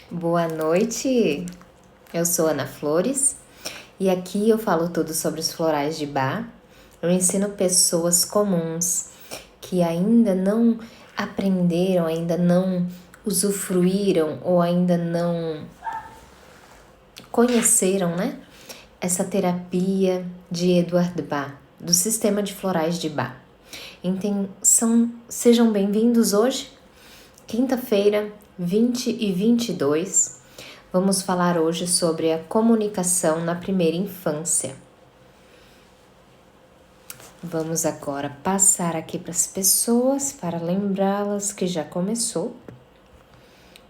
Boa noite, eu sou Ana Flores e aqui eu falo tudo sobre os florais de Bach. Eu ensino pessoas comuns que ainda não aprenderam, ainda não usufruíram ou ainda não conheceram, né? Essa terapia de Eduard Bach, do sistema de florais de Bach. Então, sejam bem-vindos hoje, quinta-feira, 20 e 22. Vamos falar hoje sobre a comunicação na primeira infância. Vamos agora passar aqui para as pessoas para lembrá-las que já começou.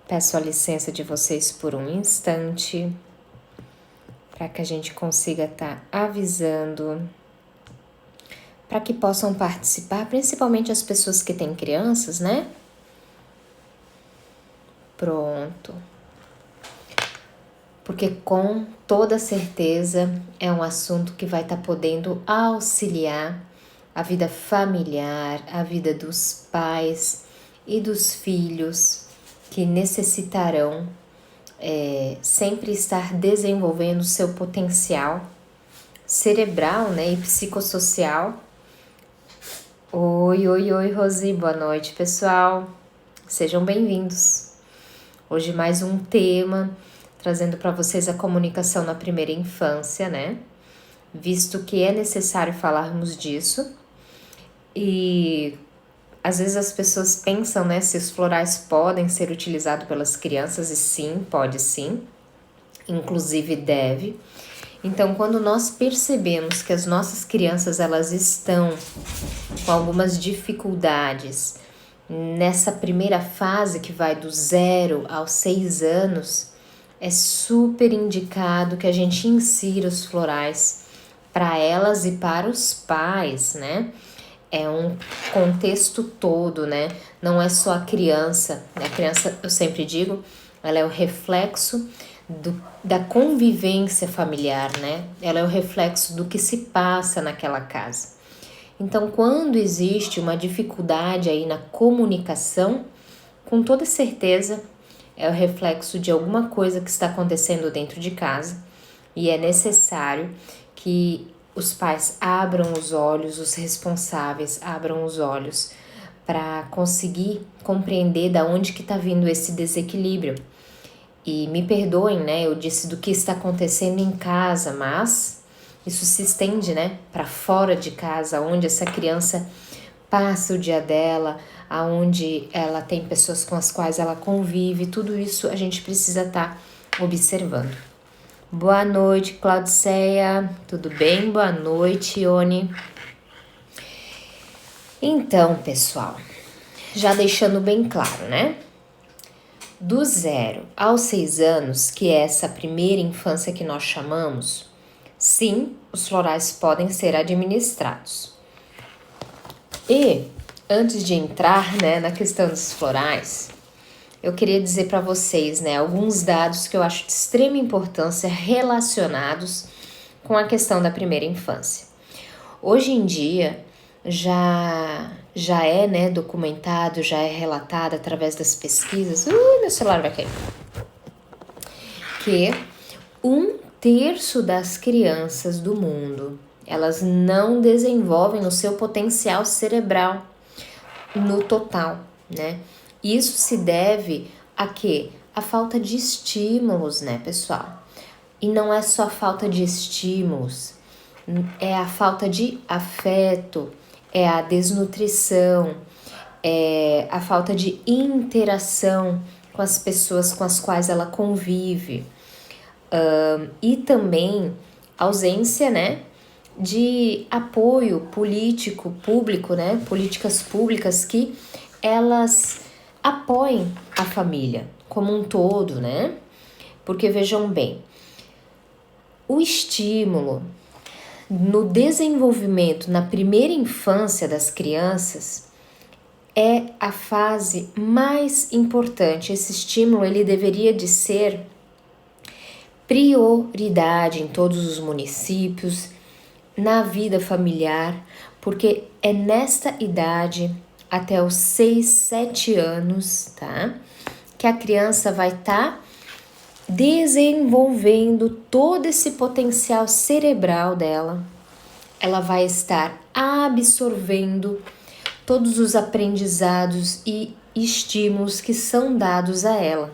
Peço a licença de vocês por um instante para que a gente consiga estar avisando, para que possam participar, principalmente as pessoas que têm crianças, né? Pronto. Porque com toda certeza é um assunto que vai estar podendo auxiliar a vida familiar, a vida dos pais e dos filhos que necessitarão sempre estar desenvolvendo seu potencial cerebral, né, e psicossocial. Oi, Rosi, boa noite, pessoal. Sejam bem-vindos. Hoje mais um tema trazendo para vocês a comunicação na primeira infância, né? Visto que é necessário falarmos disso. E às vezes as pessoas pensam, né, se os florais podem ser utilizados pelas crianças, e sim, pode sim, inclusive deve. Então, quando nós percebemos que as nossas crianças elas estão com algumas dificuldades nessa primeira fase que vai do 0 aos 6 anos, é super indicado que a gente insira os florais para elas e para os pais, né? É um contexto todo, né? Não é só a criança. A criança, eu sempre digo, ela é o reflexo da convivência familiar, né? Ela é o reflexo do que se passa naquela casa. Então, quando existe uma dificuldade aí na comunicação, com toda certeza é o reflexo de alguma coisa que está acontecendo dentro de casa e é necessário que os pais abram os olhos, os responsáveis abram os olhos para conseguir compreender da onde que está vindo esse desequilíbrio. E me perdoem, né? Eu disse do que está acontecendo em casa, mas isso se estende, né, para fora de casa, onde essa criança passa o dia dela, aonde ela tem pessoas com as quais ela convive, tudo isso a gente precisa estar observando. Boa noite, Claudiceia, tudo bem? Boa noite, Ione. Então, pessoal, já deixando bem claro, né? Do 0 aos 6 anos, que é essa primeira infância que nós chamamos, sim, os florais podem ser administrados. E antes de entrar, né, na questão dos florais, eu queria dizer para vocês, né, alguns dados que eu acho de extrema importância relacionados com a questão da primeira infância. Hoje em dia já é, né, documentado, já é relatado através das pesquisas. Meu celular vai cair. Que 1/3 das crianças do mundo, elas não desenvolvem o seu potencial cerebral no total, né? Isso se deve a quê? A falta de estímulos, né, pessoal? E não é só falta de estímulos, é a falta de afeto, é a desnutrição, é a falta de interação com as pessoas com as quais ela convive. E também ausência, né, de apoio político, público, né, políticas públicas que elas apoiem a família como um todo, né? Porque vejam bem, o estímulo no desenvolvimento na primeira infância das crianças é a fase mais importante. Esse estímulo ele deveria de ser prioridade em todos os municípios, na vida familiar, porque é nesta idade, até os 6, 7 anos, tá? Que a criança vai estar desenvolvendo todo esse potencial cerebral dela. Ela vai estar absorvendo todos os aprendizados e estímulos que são dados a ela.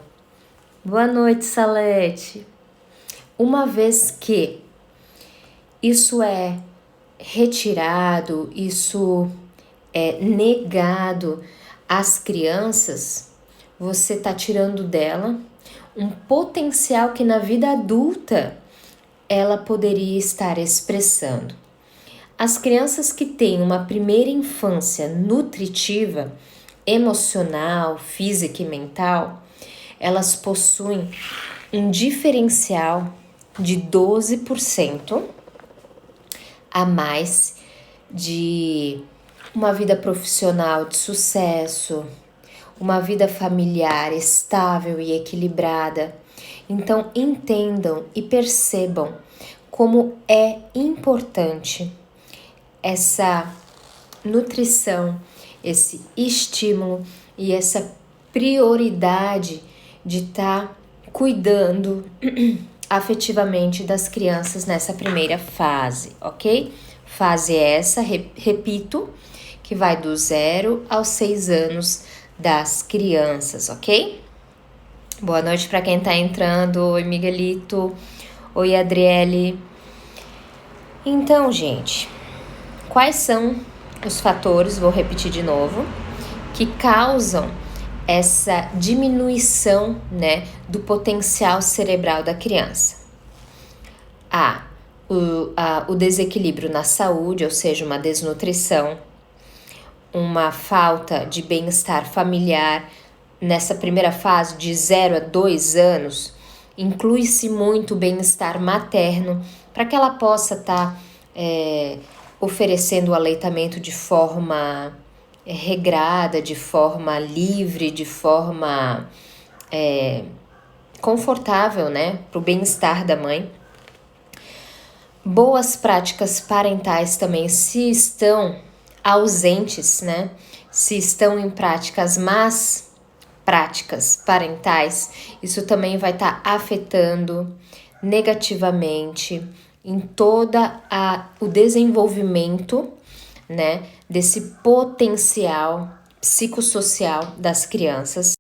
Boa noite, Salete. Uma vez que isso é retirado, isso é negado às crianças, você está tirando dela um potencial que na vida adulta ela poderia estar expressando. As crianças que têm uma primeira infância nutritiva, emocional, física e mental, elas possuem um diferencial de 12% a mais de uma vida profissional de sucesso, uma vida familiar estável e equilibrada. Então, entendam e percebam como é importante essa nutrição, esse estímulo e essa prioridade de estar cuidando afetivamente das crianças nessa primeira fase, ok? Fase essa, repito, que vai do 0 aos 6 anos das crianças, ok? Boa noite para quem tá entrando. Oi, Miguelito. Oi, Adriele. Então, gente, quais são os fatores, vou repetir de novo, que causam essa diminuição, né, do potencial cerebral da criança? O desequilíbrio na saúde, ou seja, uma desnutrição, uma falta de bem-estar familiar. Nessa primeira fase, de 0 a 2 anos, inclui-se muito o bem-estar materno, para que ela possa estar oferecendo o aleitamento de forma regrada, de forma livre, de forma confortável, né, para o bem-estar da mãe. Boas práticas parentais também, se estão ausentes, né, se estão em práticas más práticas parentais, isso também vai estar afetando negativamente em toda o desenvolvimento, né, desse potencial psicossocial das crianças.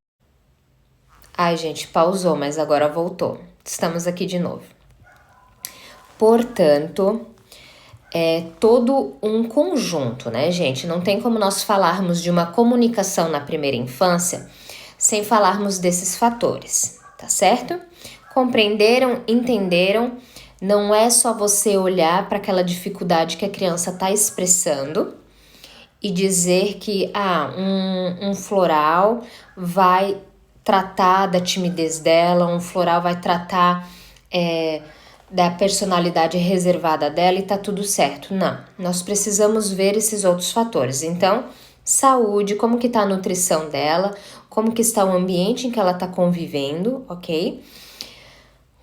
Ai, gente, pausou, mas agora voltou. Estamos aqui de novo. Portanto, é todo um conjunto, né, gente? Não tem como nós falarmos de uma comunicação na primeira infância sem falarmos desses fatores, tá certo? Compreenderam, entenderam? Não é só você olhar para aquela dificuldade que a criança está expressando e dizer que um floral vai tratar da timidez dela, um floral vai tratar da personalidade reservada dela e tá tudo certo. Não, nós precisamos ver esses outros fatores. Então, saúde, como que tá a nutrição dela, como que está o ambiente em que ela tá convivendo, ok?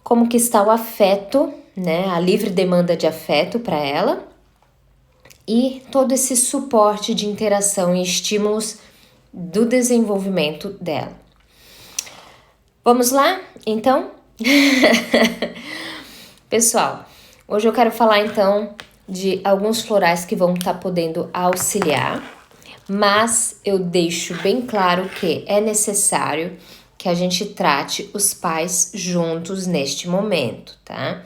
Como que está o afeto, né? A livre demanda de afeto para ela e todo esse suporte de interação e estímulos do desenvolvimento dela. Vamos lá, então? Pessoal, hoje eu quero falar então de alguns florais que vão estar podendo auxiliar, mas eu deixo bem claro que é necessário que a gente trate os pais juntos neste momento, tá?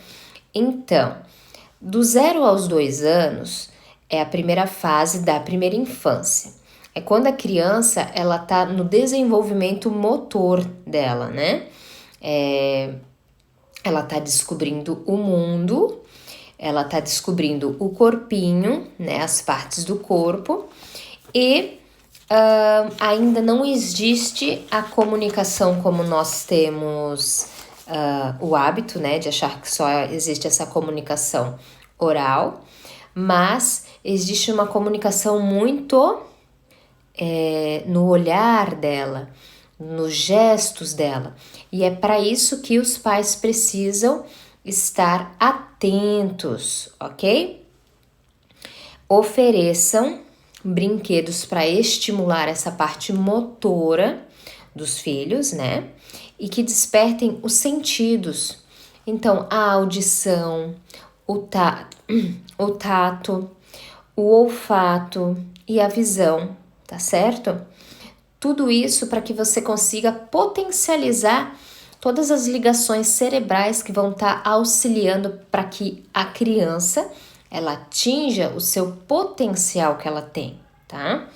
Então, do 0 aos 2 anos é a primeira fase da primeira infância. É quando a criança ela tá no desenvolvimento motor dela, né? Ela tá descobrindo o mundo, ela tá descobrindo o corpinho, né? As partes do corpo e ainda não existe a comunicação como nós temos o hábito, né, de achar que só existe essa comunicação oral, mas existe uma comunicação muito no olhar dela, nos gestos dela, e é para isso que os pais precisam estar atentos, ok? Ofereçam brinquedos para estimular essa parte motora dos filhos, né? e que despertem os sentidos. Então, a audição, o tato, o olfato e a visão, tá certo? Tudo isso para que você consiga potencializar todas as ligações cerebrais que vão estar auxiliando para que a criança ela atinja o seu potencial que ela tem, tá?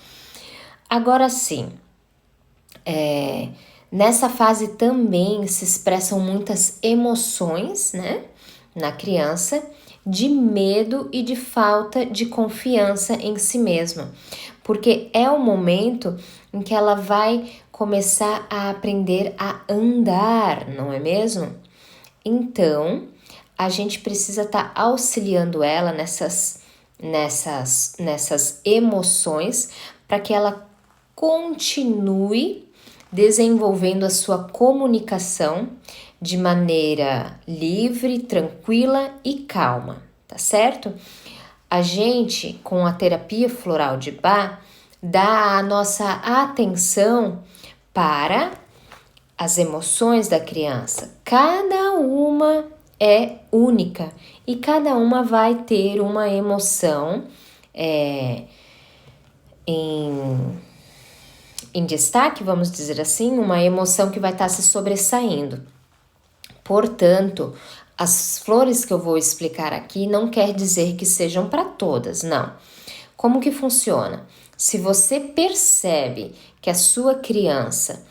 Agora sim, nessa fase também se expressam muitas emoções, né, na criança, de medo e de falta de confiança em si mesma, porque é o momento em que ela vai começar a aprender a andar, não é mesmo? Então, a gente precisa estar auxiliando ela nessas emoções para que ela continue desenvolvendo a sua comunicação de maneira livre, tranquila e calma, tá certo? A gente, com a terapia floral de Bach, dá a nossa atenção para as emoções da criança. Cada uma é única e cada uma vai ter uma emoção em destaque, vamos dizer assim, uma emoção que vai estar se sobressaindo. Portanto, as flores que eu vou explicar aqui não quer dizer que sejam para todas, não. Como que funciona? Se você percebe que a sua criança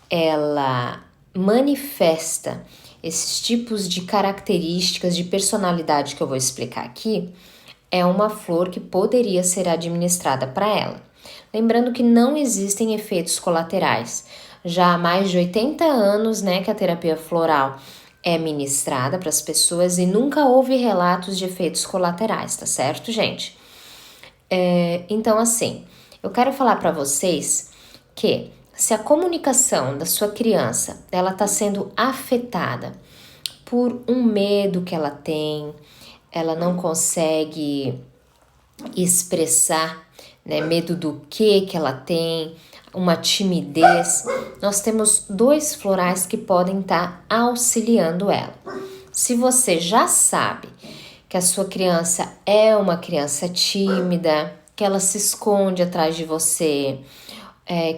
ela manifesta esses tipos de características de personalidade que eu vou explicar aqui, é uma flor que poderia ser administrada para ela. Lembrando que não existem efeitos colaterais. Já há mais de 80 anos, né, que a terapia floral é ministrada para as pessoas e nunca houve relatos de efeitos colaterais, tá certo, gente? Então, assim, eu quero falar para vocês que se a comunicação da sua criança ela está sendo afetada por um medo que ela tem, ela não consegue expressar, né, medo do que ela tem, uma timidez, nós temos 2 florais que podem estar auxiliando ela. Se você já sabe que a sua criança é uma criança tímida, que ela se esconde atrás de você,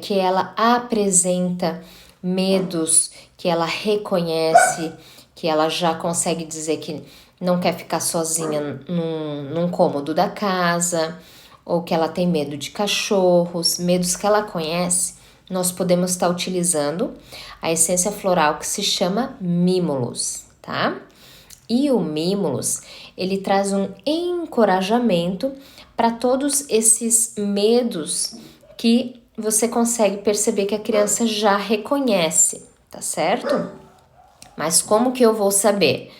que ela apresenta medos que ela reconhece, que ela já consegue dizer que não quer ficar sozinha num cômodo da casa, ou que ela tem medo de cachorros, medos que ela conhece, nós podemos estar utilizando a essência floral que se chama Mimulus, tá? E o Mimulus, ele traz um encorajamento para todos esses medos que você consegue perceber que a criança já reconhece, tá certo? Mas como que eu vou saber?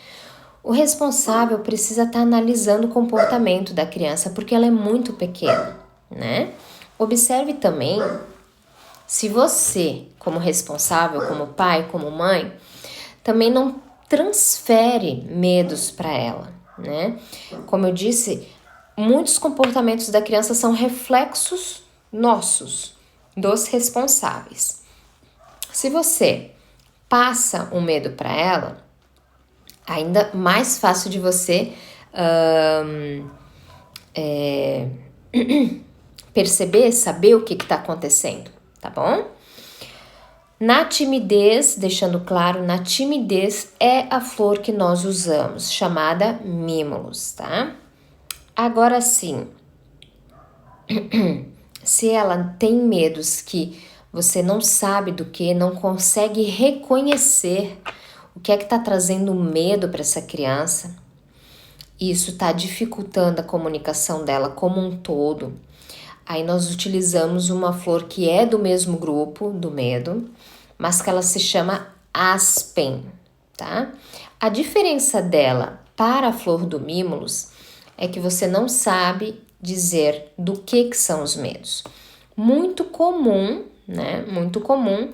O responsável precisa estar analisando o comportamento da criança porque ela é muito pequena, né? Observe também se você, como responsável, como pai, como mãe, também não transfere medos para ela, né? Como eu disse, muitos comportamentos da criança são reflexos nossos, dos responsáveis. Se você passa o medo para ela, ainda mais fácil de você perceber, saber o que está acontecendo, tá bom? Na timidez, deixando claro, na timidez é a flor que nós usamos, chamada Mimulus, tá? Agora sim, se ela tem medos que você não sabe do que, não consegue reconhecer o que é que está trazendo medo para essa criança, isso está dificultando a comunicação dela como um todo. Aí nós utilizamos uma flor que é do mesmo grupo do medo, mas que ela se chama aspen, tá? A diferença dela para a flor do Mimulus é que você não sabe dizer do que são os medos. Muito comum, né? Muito comum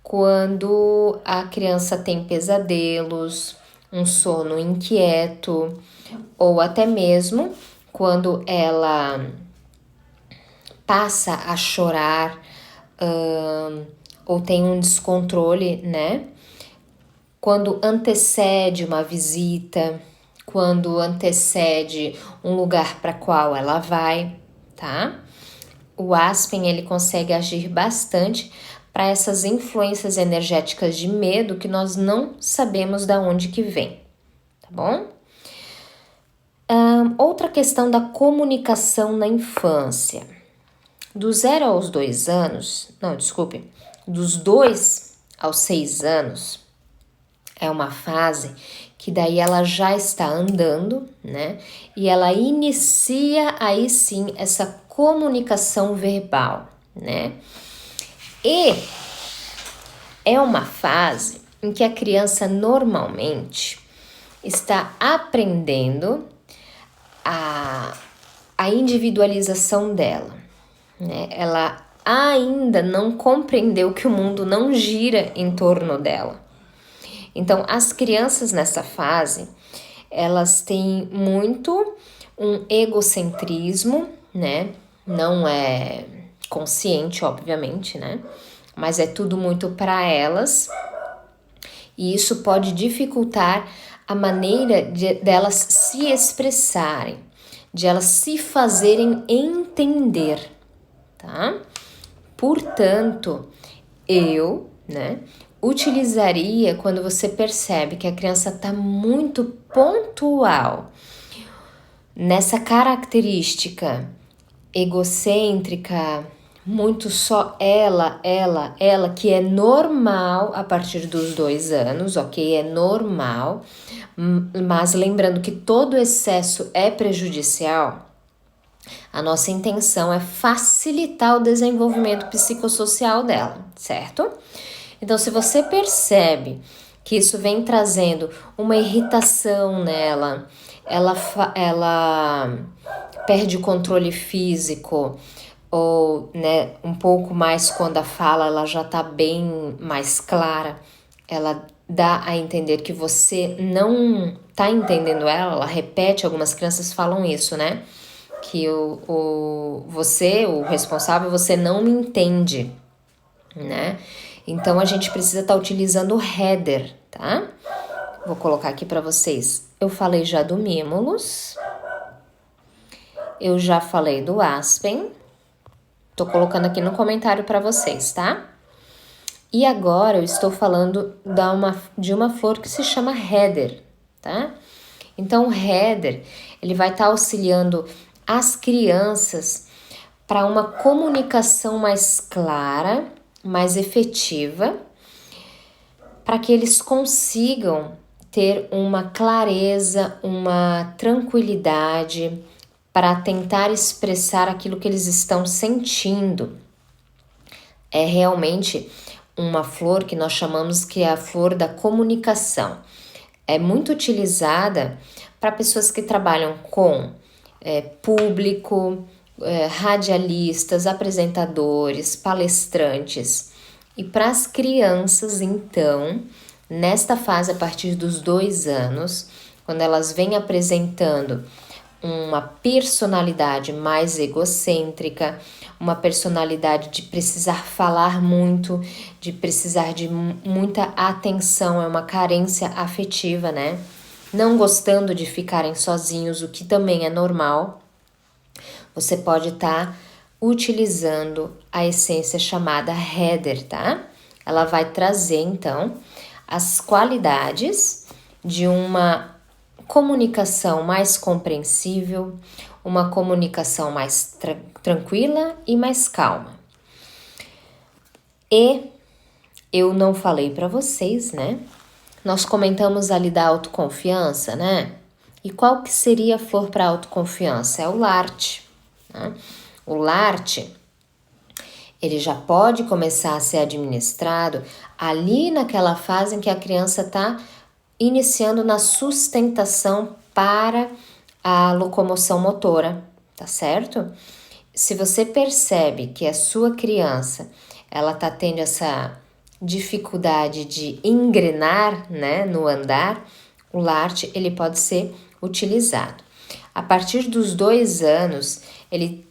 quando a criança tem pesadelos, um sono inquieto, ou até mesmo quando ela passa a chorar ou tem um descontrole, né? quando antecede uma visita, quando antecede um lugar para qual ela vai, tá? O Aspen, ele consegue agir bastante para essas influências energéticas de medo que nós não sabemos de onde que vem, tá bom? Outra questão da comunicação na infância. Dos 0 aos 2 anos, dos 2 aos 6 anos, é uma fase que daí ela já está andando, né? E ela inicia aí sim essa comunicação verbal, né? E é uma fase em que a criança normalmente está aprendendo a individualização dela, né? Ela ainda não compreendeu que o mundo não gira em torno dela. Então, as crianças nessa fase, elas têm muito um egocentrismo, né? Não é consciente, obviamente, né? Mas é tudo muito para elas. E isso pode dificultar a maneira delas se expressarem, de elas se fazerem entender, tá? Portanto, utilizaria quando você percebe que a criança está muito pontual nessa característica egocêntrica, muito só ela, que é normal a partir dos 2 anos, ok? É normal, mas lembrando que todo excesso é prejudicial, a nossa intenção é facilitar o desenvolvimento psicossocial dela, certo? Então, se você percebe que isso vem trazendo uma irritação nela, ela perde o controle físico, ou né, um pouco mais quando a fala ela já está bem mais clara, ela dá a entender que você não está entendendo ela repete, algumas crianças falam isso, né? Que você, o responsável, você não me entende, né? Então, a gente precisa estar utilizando o header, tá? Vou colocar aqui para vocês. Eu falei já do Mimulus. Eu já falei do Aspen. Tô colocando aqui no comentário para vocês, tá? E agora eu estou falando de uma flor que se chama header, tá? Então, o header, ele vai estar auxiliando as crianças para uma comunicação mais clara, mais efetiva, para que eles consigam ter uma clareza, uma tranquilidade para tentar expressar aquilo que eles estão sentindo. É realmente uma flor que nós chamamos que é a flor da comunicação. É muito utilizada para pessoas que trabalham com público, radialistas, apresentadores, palestrantes. E para as crianças, então, nesta fase a partir dos 2 anos, quando elas vêm apresentando uma personalidade mais egocêntrica, uma personalidade de precisar falar muito, de precisar de muita atenção, é uma carência afetiva, né? Não gostando de ficarem sozinhos, o que também é normal. Você pode estar utilizando a essência chamada header, tá? Ela vai trazer, então, as qualidades de uma comunicação mais compreensível, uma comunicação mais tranquila e mais calma. E eu não falei para vocês, né? Nós comentamos ali da autoconfiança, né? E qual que seria a flor para autoconfiança? É o Larte, né? O Larte, ele já pode começar a ser administrado ali naquela fase em que a criança está iniciando na sustentação para a locomoção motora, tá certo? Se você percebe que a sua criança, ela tá tendo essa dificuldade de engrenar, né, no andar, o Larte, ele pode ser utilizado. A partir dos 2 anos, ele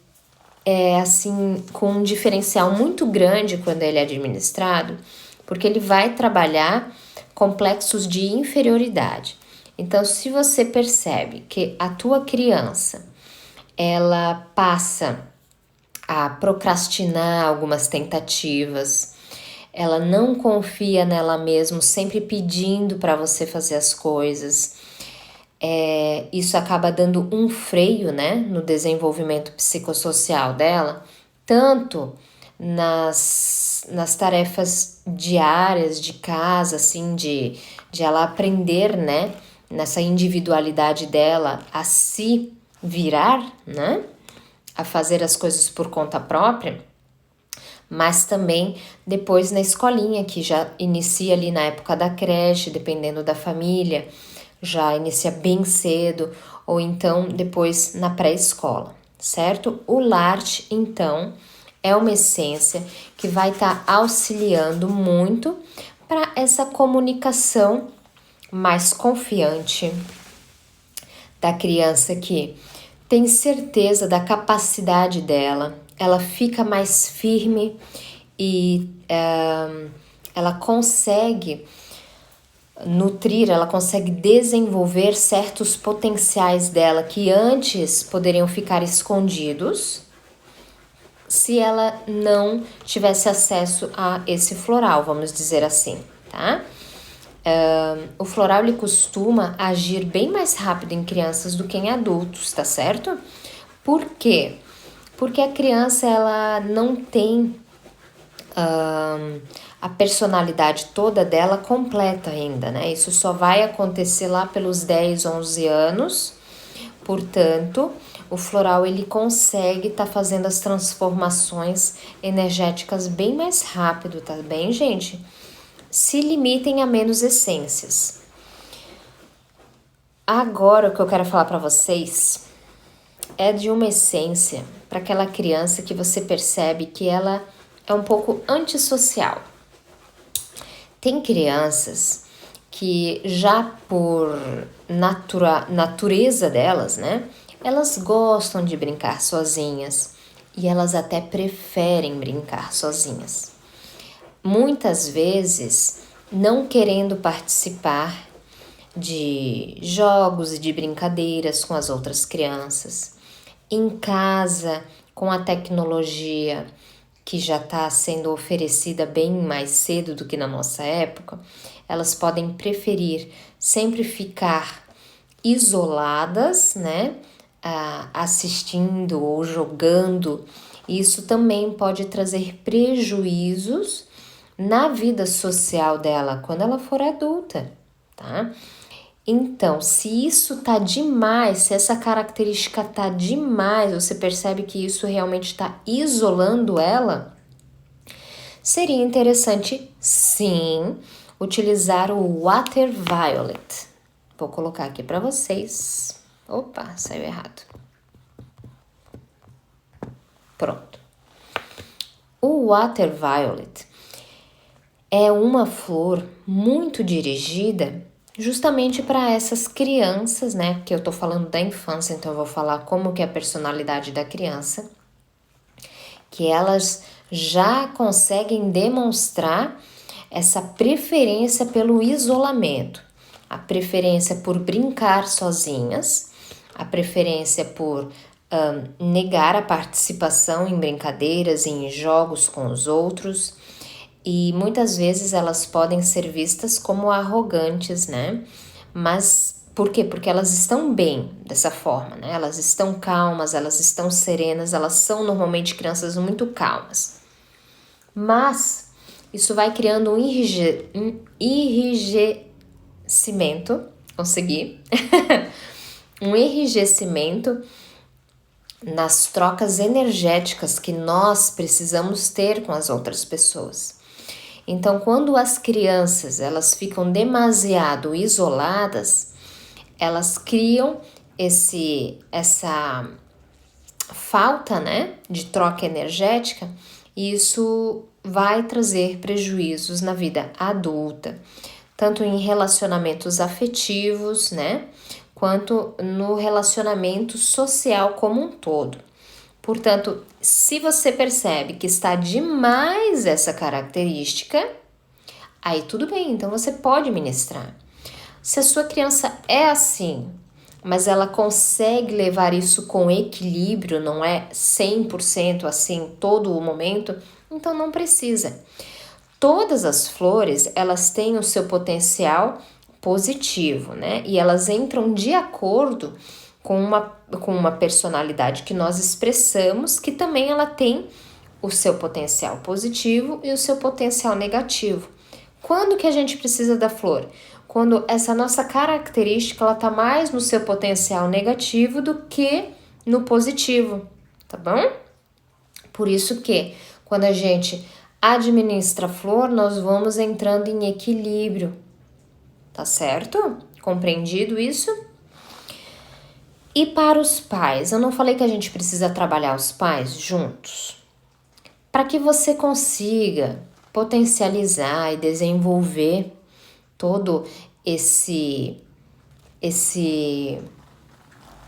é assim, com um diferencial muito grande quando ele é administrado, porque ele vai trabalhar complexos de inferioridade. Então, se você percebe que a tua criança, ela passa a procrastinar algumas tentativas, ela não confia nela mesma, sempre pedindo para você fazer as coisas, isso acaba dando um freio, né, no desenvolvimento psicossocial dela, tanto nas tarefas diárias de casa, assim, de ela aprender, né, nessa individualidade dela a se virar, né, a fazer as coisas por conta própria, mas também depois na escolinha, que já inicia ali na época da creche, dependendo da família, já inicia bem cedo, ou então depois na pré-escola, certo? O LART, então, é uma essência que vai estar auxiliando muito para essa comunicação mais confiante da criança, que tem certeza da capacidade dela, ela fica mais firme e ela consegue nutrir, ela consegue desenvolver certos potenciais dela que antes poderiam ficar escondidos se ela não tivesse acesso a esse floral, vamos dizer assim, tá? O floral, ele costuma agir bem mais rápido em crianças do que em adultos, tá certo? Por quê? Porque a criança, ela não tem a personalidade toda dela completa ainda, né? Isso só vai acontecer lá pelos 10, 11 anos. Portanto, o floral, ele consegue estar fazendo as transformações energéticas bem mais rápido, tá bem, gente? Se limitem a menos essências. Agora, o que eu quero falar para vocês é de uma essência para aquela criança que você percebe que ela é um pouco antissocial. Tem crianças que já por natureza delas, né, elas gostam de brincar sozinhas e elas até preferem brincar sozinhas. Muitas vezes não querendo participar de jogos e de brincadeiras com as outras crianças. Em casa, com a tecnologia que já está sendo oferecida bem mais cedo do que na nossa época, elas podem preferir sempre ficar isoladas, né, assistindo ou jogando. Isso também pode trazer prejuízos na vida social dela quando ela for adulta, tá? Então, se isso tá demais, se essa característica tá demais, você percebe que isso realmente está isolando ela, seria interessante, sim, utilizar o Water Violet. Vou colocar aqui para vocês. Opa, saiu errado. Pronto. O Water Violet é uma flor muito dirigida justamente para essas crianças, né? Que eu tô falando da infância, então eu vou falar como que é a personalidade da criança, que elas já conseguem demonstrar essa preferência pelo isolamento, a preferência por brincar sozinhas, a preferência por negar a participação em brincadeiras e em jogos com os outros. E muitas vezes elas podem ser vistas como arrogantes, né? Mas por quê? Porque elas estão bem dessa forma, né? Elas estão calmas, elas estão serenas, elas são normalmente crianças muito calmas. Mas isso vai criando um enrijecimento, consegui, um enrijecimento nas trocas energéticas que nós precisamos ter com as outras pessoas. Então, quando as crianças elas ficam demasiado isoladas, elas criam essa falta, né, de troca energética, e isso vai trazer prejuízos na vida adulta, tanto em relacionamentos afetivos, né, quanto no relacionamento social como um todo. Portanto, se você percebe que está demais essa característica, Aí tudo bem, então você pode ministrar. Se a sua criança é assim, mas ela consegue levar isso com equilíbrio, não é 100% assim todo o momento, então não precisa. Todas as flores, elas têm o seu potencial positivo, né? E elas entram de acordo com uma personalidade que nós expressamos, que também ela tem o seu potencial positivo e o seu potencial negativo. Quando que a gente precisa da flor? Quando essa nossa característica ela tá mais no seu potencial negativo do que no positivo, tá bom? Por isso que quando a gente administra a flor, nós vamos entrando em equilíbrio, tá certo? Compreendido isso? E para os pais, eu não falei que a gente precisa trabalhar os pais juntos? Para que você consiga potencializar e desenvolver todo esse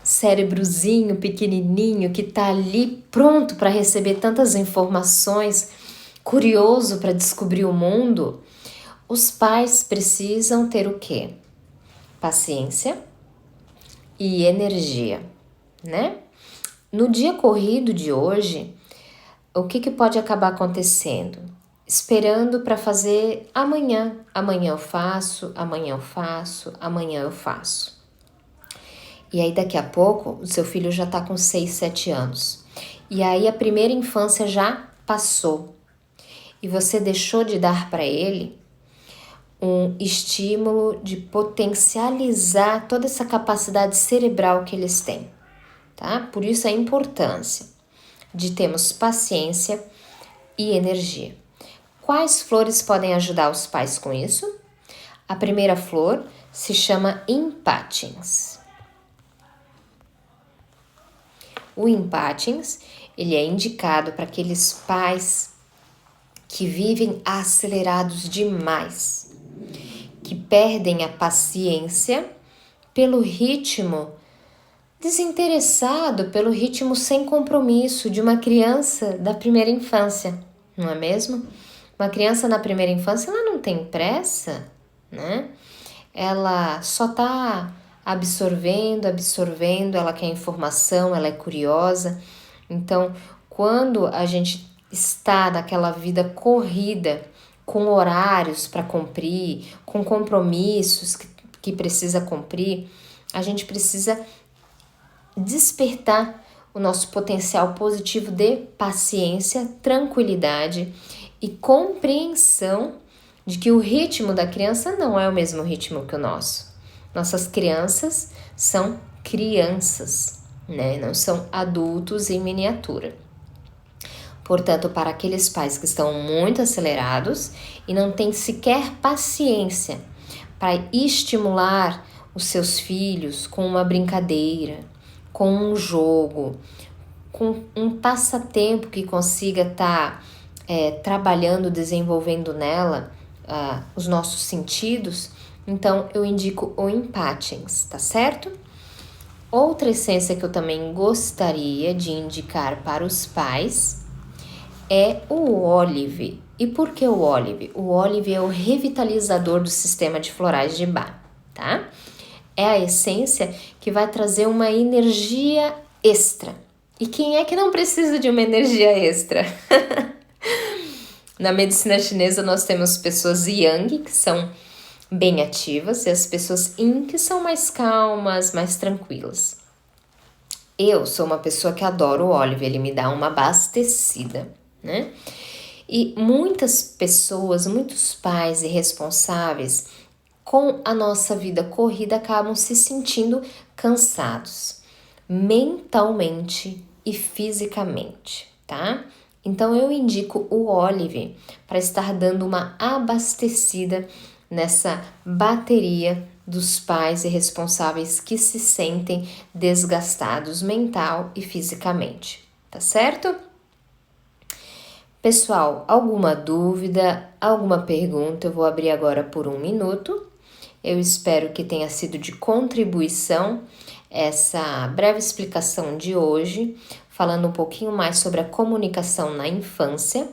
cérebrozinho pequenininho que tá ali pronto para receber tantas informações, curioso para descobrir o mundo, os pais precisam ter o quê? Paciência e energia, né? No dia corrido de hoje, o que pode acabar acontecendo? Esperando para fazer amanhã. Amanhã eu faço, amanhã eu faço, amanhã eu faço. E aí daqui a pouco o seu filho já está com 6, 7 anos. E aí a primeira infância já passou. E você deixou de dar para ele um estímulo de potencializar toda essa capacidade cerebral que eles têm, tá? Por isso a importância de termos paciência e energia. Quais flores podem ajudar os pais com isso? A primeira flor se chama Impatiens. O Impatiens, ele é indicado para aqueles pais que vivem acelerados demais, que perdem a paciência pelo ritmo desinteressado, pelo ritmo sem compromisso de uma criança da primeira infância, não é mesmo? Uma criança na primeira infância, ela não tem pressa, né? Ela só tá absorvendo, ela quer informação, ela é curiosa. Então, quando a gente está naquela vida corrida, com horários para cumprir, com compromissos que precisa cumprir, a gente precisa despertar o nosso potencial positivo de paciência, tranquilidade e compreensão de que o ritmo da criança não é o mesmo ritmo que o nosso. Nossas crianças são crianças, né? Não são adultos em miniatura. Portanto, para aqueles pais que estão muito acelerados e não têm sequer paciência para estimular os seus filhos com uma brincadeira, com um jogo, com um passatempo que consiga estar trabalhando, desenvolvendo nela os nossos sentidos, então eu indico o Impatiens, tá certo? Outra essência que eu também gostaria de indicar para os pais é o Olive. E por que o Olive? O Olive é o revitalizador do sistema de florais de Bach, tá? É a essência que vai trazer uma energia extra. E quem é que não precisa de uma energia extra? Na medicina chinesa nós temos pessoas Yang, que são bem ativas, e as pessoas Yin, que são mais calmas, mais tranquilas. Eu sou uma pessoa que adoro o Olive, ele me dá uma abastecida, né? E muitas pessoas, muitos pais irresponsáveis com a nossa vida corrida acabam se sentindo cansados, mentalmente e fisicamente, tá? Então eu indico o Olive para estar dando uma abastecida nessa bateria dos pais irresponsáveis que se sentem desgastados mental e fisicamente, tá certo? Pessoal, alguma dúvida, alguma pergunta? Eu vou abrir agora por 1 minuto. Eu espero que tenha sido de contribuição essa breve explicação de hoje, falando um pouquinho mais sobre a comunicação na infância.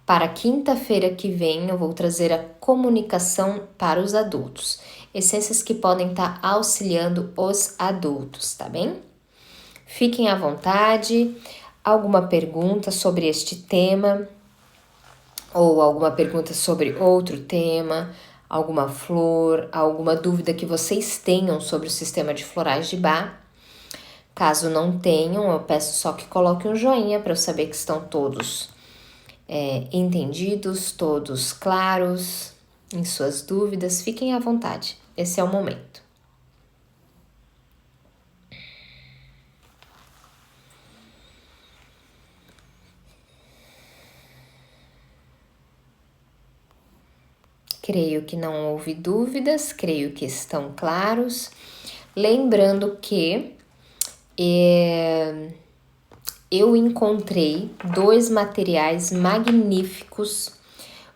Para quinta-feira que vem, eu vou trazer a comunicação para os adultos. Essências que podem estar auxiliando os adultos, tá bem? Fiquem à vontade. Alguma pergunta sobre este tema? Ou alguma pergunta sobre outro tema? Alguma flor? Alguma dúvida que vocês tenham sobre o sistema de florais de Bach? Caso não tenham, eu peço só que coloquem um joinha para eu saber que estão todos entendidos, todos claros em suas dúvidas. Fiquem à vontade, esse é o momento. Creio que não houve dúvidas, creio que estão claros. Lembrando que eu encontrei 2 materiais magníficos,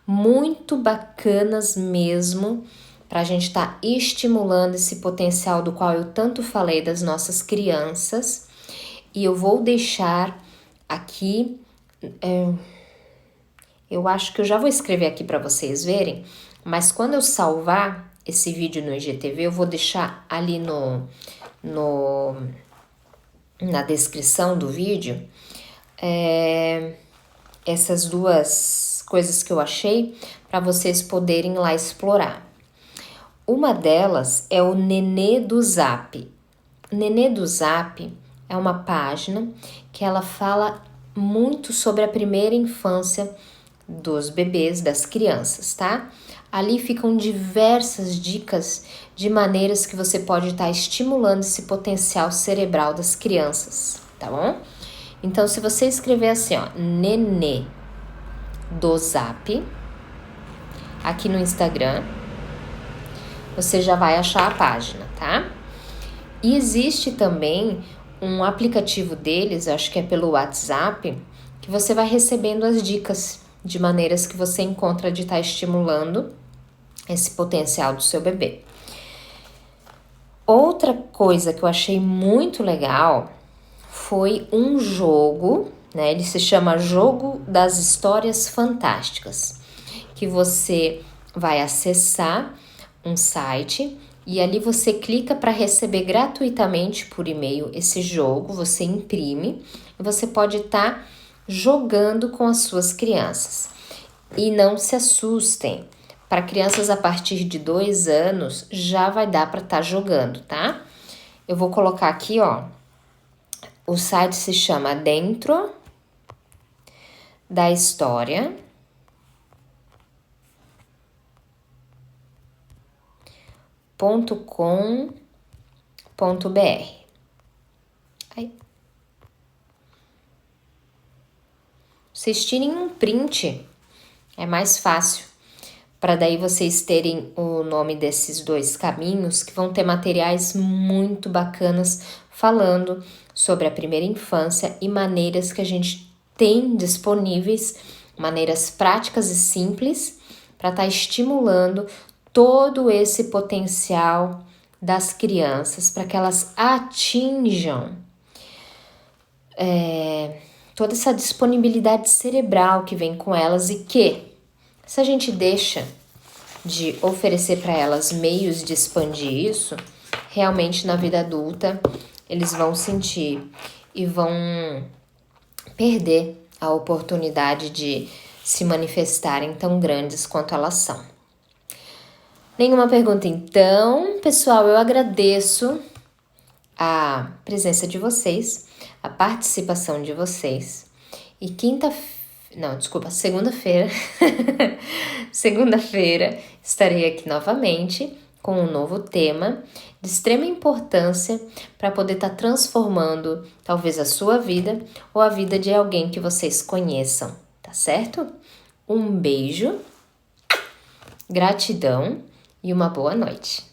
muito bacanas mesmo, para a gente estar estimulando esse potencial do qual eu tanto falei das nossas crianças. E eu vou deixar aqui, eu acho que eu já vou escrever aqui para vocês verem, mas quando eu salvar esse vídeo no IGTV, eu vou deixar ali na descrição do vídeo essas 2 coisas que eu achei para vocês poderem lá explorar. Uma delas é o Nenê do Zap. Nenê do Zap é uma página que ela fala muito sobre a primeira infância dos bebês, das crianças, tá? Ali ficam diversas dicas de maneiras que você pode estar estimulando esse potencial cerebral das crianças, tá bom? Então, se você escrever assim, ó, Nenê do Zap, aqui no Instagram, você já vai achar a página, tá? E existe também um aplicativo deles, acho que é pelo WhatsApp, que você vai recebendo as dicas de maneiras que você encontra de estar estimulando esse potencial do seu bebê. Outra coisa que eu achei muito legal foi um jogo, né? Ele se chama Jogo das Histórias Fantásticas, que você vai acessar um site e ali você clica para receber gratuitamente por e-mail esse jogo, você imprime e você pode estar jogando com as suas crianças. E não se assustem, para crianças a partir de 2 anos já vai dar para estar jogando, tá? Eu vou colocar aqui, ó, o site se chama Dentro da História .com.br. Aí. Vocês tirem um print, é mais fácil, para daí vocês terem o nome desses 2 caminhos que vão ter materiais muito bacanas falando sobre a primeira infância e maneiras que a gente tem disponíveis, maneiras práticas e simples para estar estimulando todo esse potencial das crianças para que elas atinjam toda essa disponibilidade cerebral que vem com elas e que, se a gente deixa de oferecer para elas meios de expandir isso, realmente na vida adulta eles vão sentir e vão perder a oportunidade de se manifestarem tão grandes quanto elas são. Nenhuma pergunta então, pessoal, eu agradeço a presença de vocês, a participação de vocês. E segunda-feira, segunda-feira estarei aqui novamente com um novo tema de extrema importância para poder estar transformando talvez a sua vida ou a vida de alguém que vocês conheçam, tá certo? Um beijo, gratidão e uma boa noite.